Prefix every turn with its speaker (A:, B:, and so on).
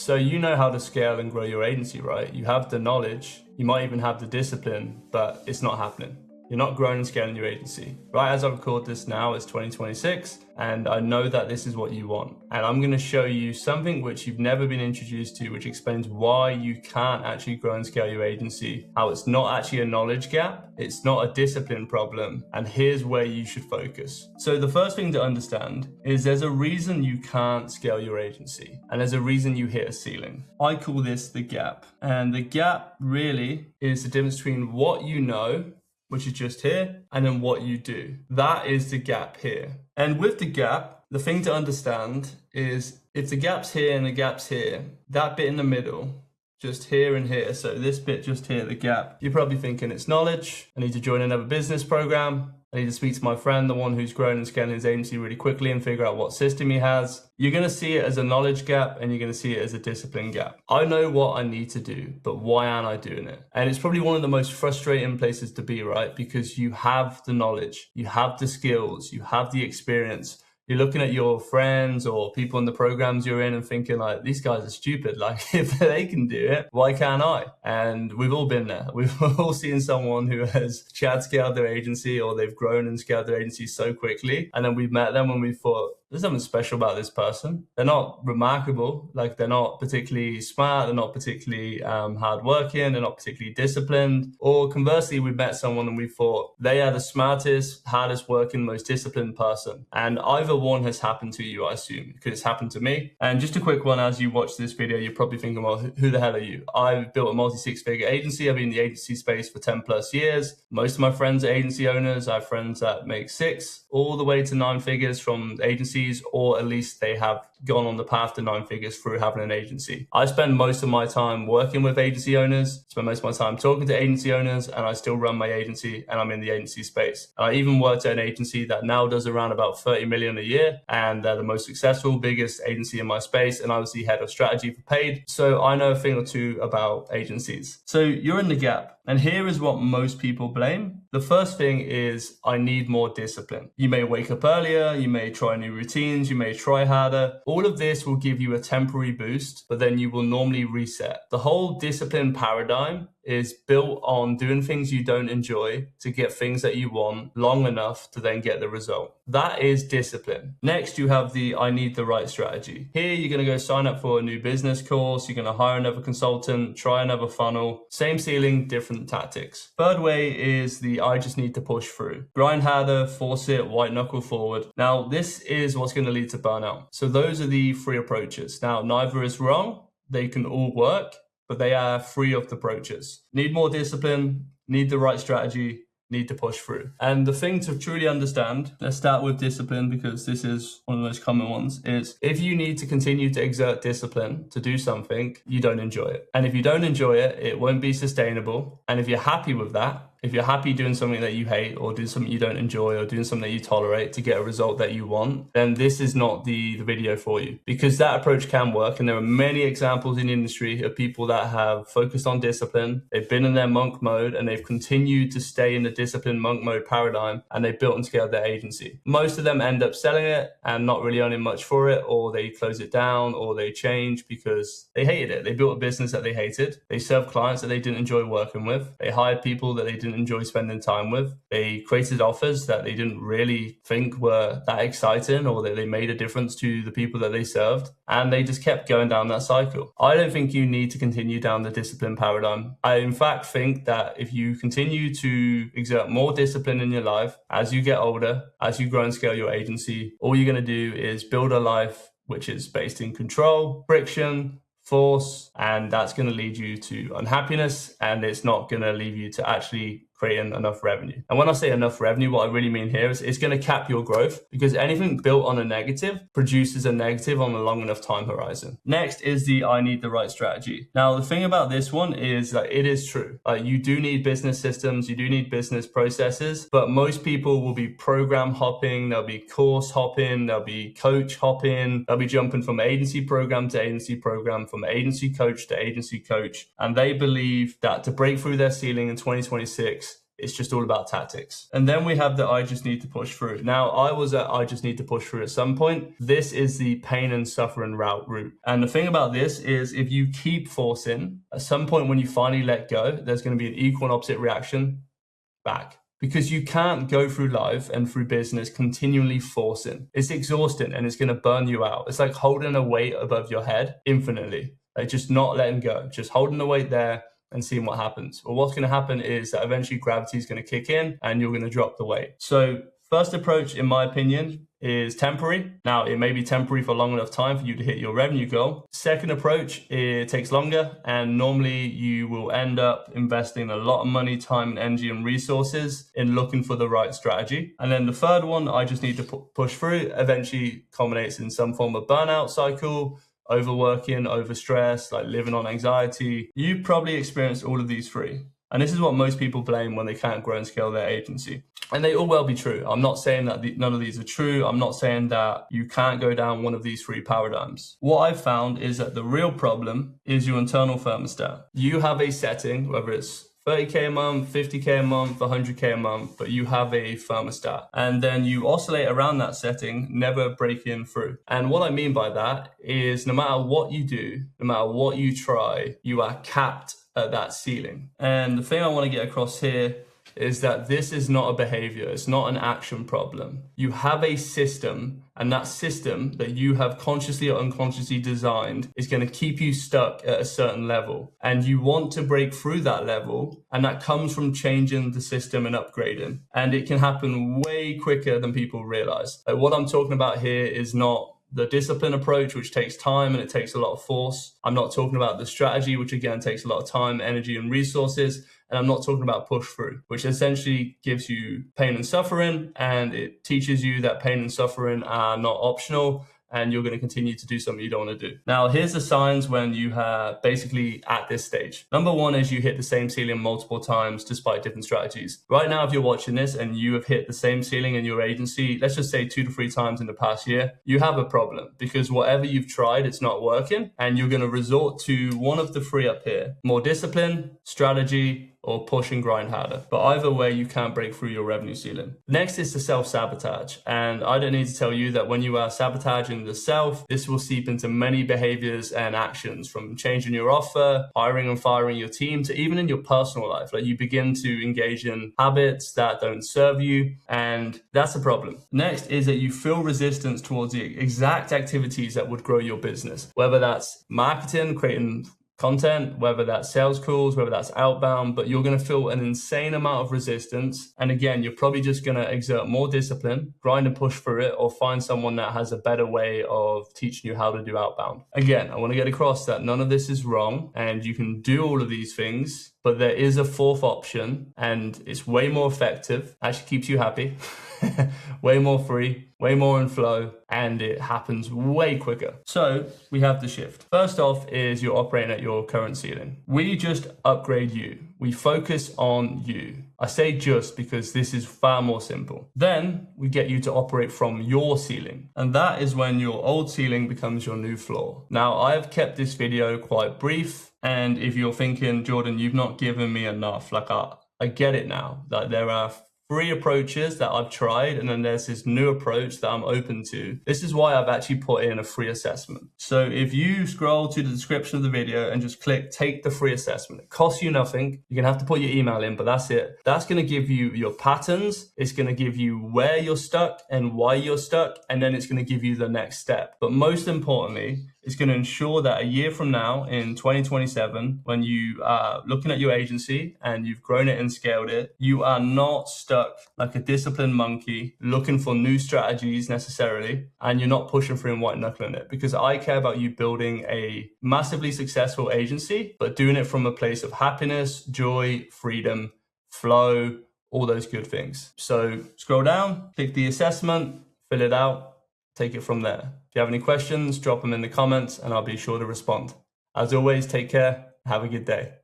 A: So you know how to scale and grow your agency, right? You have the knowledge, you might even have the discipline, but it's not happening. You're not growing and scaling your agency. Right as I record this now, it's 2026, and I know that this is what you want. And I'm gonna show you something which you've never been introduced to, which explains why you can't actually grow and scale your agency, how it's not actually a knowledge gap, it's not a discipline problem, and here's where you should focus. So the first thing to understand is there's a reason you can't scale your agency, and there's a reason you hit a ceiling. I call this the gap. And the gap really is the difference between what you know, which is just here, and then what you do. That is the gap here. And with the gap, the thing to understand is if the gap's here and the gap's here, that bit in the middle, just here and here, so this bit just here, the gap, you're probably thinking it's knowledge, I need to join another business program, I need to speak to my friend, the one who's grown and scaling his agency really quickly and figure out what system he has. You're gonna see it as a knowledge gap and you're gonna see it as a discipline gap. I know what I need to do, but why aren't I doing it? And it's probably one of the most frustrating places to be, right? Because you have the knowledge, you have the skills, you have the experience. You're looking at your friends or people in the programs you're in and thinking like, these guys are stupid. Like if they can do it, why can't I? And we've all been there. We've all seen someone who has Chad scaled their agency or they've grown and scaled their agency so quickly. And then we've met them and we thought, there's something special about this person. They're not remarkable. Like they're not particularly smart. They're not particularly hardworking. They're not particularly disciplined. Or conversely, we met someone and we thought they are the smartest, hardest working, most disciplined person. And either one has happened to you, I assume, because it's happened to me. And just a quick one, as you watch this video, you're probably thinking, well, who the hell are you? I've built a multi-six-figure agency. I've been in the agency space for 10 plus years. Most of my friends are agency owners. I have friends that make 6 all the way to 9 figures from agencies, or at least they have gone on the path to 9 figures through having an agency. I spend most of my time working with agency owners, spend most of my time talking to agency owners, and I still run my agency and I'm in the agency space. I even worked at an agency that now does around about 30 million a year, and they're the most successful, biggest agency in my space, and I was the head of strategy for paid. So I know a thing or two about agencies. So you're in the gap. And here is what most people blame. The first thing is, I need more discipline. You may wake up earlier, you may try new routines, you may try harder. All of this will give you a temporary boost, but then you will normally reset. The whole discipline paradigm is built on doing things you don't enjoy to get things that you want long enough to then get the result. That is discipline. Next, you have the I need the right strategy. Here, you're gonna go sign up for a new business course, you're gonna hire another consultant, try another funnel, same ceiling, different tactics. Third way is the I just need to push through. Grind harder, force it, white knuckle forward. Now, this is what's gonna lead to burnout. So those are the 3 approaches. Now, neither is wrong. They can all work, but they are 3 of the approaches. Need more discipline, need the right strategy, need to push through. And the thing to truly understand, let's start with discipline because this is one of the most common ones, is if you need to continue to exert discipline to do something, you don't enjoy it. And if you don't enjoy it, it won't be sustainable. And if you're happy with that, if you're happy doing something that you hate or doing something you don't enjoy or doing something that you tolerate to get a result that you want, then this is not the video for you, because that approach can work. And there are many examples in the industry of people that have focused on discipline. They've been in their monk mode and they've continued to stay in the discipline monk mode paradigm, and they built and scaled their agency. Most of them end up selling it and not really earning much for it, or they close it down, or they change because they hated it. They built a business that they hated. They served clients that they didn't enjoy working with. They hired people that they didn't enjoy spending time with. They created offers that they didn't really think were that exciting or that they made a difference to the people that they served. And they just kept going down that cycle. I don't think you need to continue down the discipline paradigm. I, in fact, think that if you continue to exert more discipline in your life as you get older, as you grow and scale your agency, all you're going to do is build a life which is based in control, friction, force, and that's going to lead you to unhappiness, and it's not going to lead you to actually creating enough revenue. And when I say enough revenue, what I really mean here is it's going to cap your growth, because anything built on a negative produces a negative on a long enough time horizon. Next is the I need the right strategy. Now, the thing about this one is that it is true. You do need business systems, you do need business processes, but most people will be program hopping, they'll be course hopping, they'll be coach hopping, they'll be jumping from agency program to agency program, from agency coach to agency coach. And they believe that to break through their ceiling in 2026, It's just all about tactics. And then we have the I just need to push through. Now, I was at I just need to push through at some point. This is the pain and suffering route. And the thing about this is if you keep forcing, at some point when you finally let go, there's going to be an equal and opposite reaction back. Because you can't go through life and through business continually forcing. It's exhausting and it's going to burn you out. It's like holding a weight above your head infinitely, like just not letting go, just holding the weight there and seeing what happens. Well, what's going to happen is that eventually gravity is going to kick in and you're going to drop the weight. So first approach, in my opinion, is temporary. Now, it may be temporary for long enough time for you to hit your revenue goal. Second approach, it takes longer, and normally you will end up investing a lot of money, time, and energy and resources in looking for the right strategy. And then the third one, I just need to push through, eventually culminates in some form of burnout cycle, overworking, overstress, like living on anxiety. You've probably experienced all of these three. And this is what most people blame when they can't grow and scale their agency. And they all well be true. I'm not saying that none of these are true. I'm not saying that you can't go down one of these three paradigms. What I've found is that the real problem is your internal thermostat. You have a setting, whether it's 30K a month, 50K a month, 100K a month, but you have a thermostat. And then you oscillate around that setting, never breaking through. And what I mean by that is no matter what you do, no matter what you try, you are capped at that ceiling. And the thing I want to get across here is that this is not a behavior, it's not an action problem. You have a system, and that system that you have consciously or unconsciously designed is going to keep you stuck at a certain level. And you want to break through that level, and that comes from changing the system and upgrading. And it can happen way quicker than people realize. Like, what I'm talking about here is not the discipline approach, which takes time and it takes a lot of force. I'm not talking about the strategy, which again takes a lot of time, energy, and resources. And I'm not talking about push through, which essentially gives you pain and suffering, and it teaches you that pain and suffering are not optional, and you're going to continue to do something you don't want to do. Now, here's the signs when you have basically at this stage. Number one is you hit the same ceiling multiple times despite different strategies. Right now, if you're watching this and you have hit the same ceiling in your agency, let's just say 2 to 3 times in the past year, you have a problem because whatever you've tried, it's not working, and you're going to resort to one of the three up here: more discipline, strategy, or push and grind harder. But either way, you can't break through your revenue ceiling. Next is the self-sabotage. And I don't need to tell you that when you are sabotaging the self, this will seep into many behaviors and actions, from changing your offer, hiring and firing your team, to even in your personal life. Like, you begin to engage in habits that don't serve you, and that's a problem. Next is that you feel resistance towards the exact activities that would grow your business, whether that's marketing, creating content, whether that's sales calls, whether that's outbound, but you're going to feel an insane amount of resistance. And again, you're probably just going to exert more discipline, grind and push through it, or find someone that has a better way of teaching you how to do outbound. Again, I want to get across that none of this is wrong and you can do all of these things, but there is a fourth option, and it's way more effective, actually keeps you happy, way more free, way more in flow, and it happens way quicker. So we have the shift. First off is you're operating at your current ceiling. We just upgrade you. We focus on you. I say just because this is far more simple. Then we get you to operate from your ceiling. And that is when your old ceiling becomes your new floor. Now, I've kept this video quite brief. And if you're thinking, Jordan, you've not given me enough, like I get it now, that there are 3 approaches that I've tried, and then there's this new approach that I'm open to. This is why I've actually put in a free assessment. So if you scroll to the description of the video and just click take the free assessment, it costs you nothing. You're gonna have to put your email in, but that's it. That's gonna give you your patterns. It's gonna give you where you're stuck and why you're stuck, and then it's gonna give you the next step. But most importantly, it's going to ensure that a year from now in 2027, when you are looking at your agency and you've grown it and scaled it, you are not stuck like a disciplined monkey looking for new strategies necessarily, and you're not pushing through and white knuckling it. Because I care about you building a massively successful agency, but doing it from a place of happiness, joy, freedom, flow, all those good things. So scroll down, click the assessment, fill it out, take it from there. If you have any questions, drop them in the comments and I'll be sure to respond. As always, take care. Have a good day.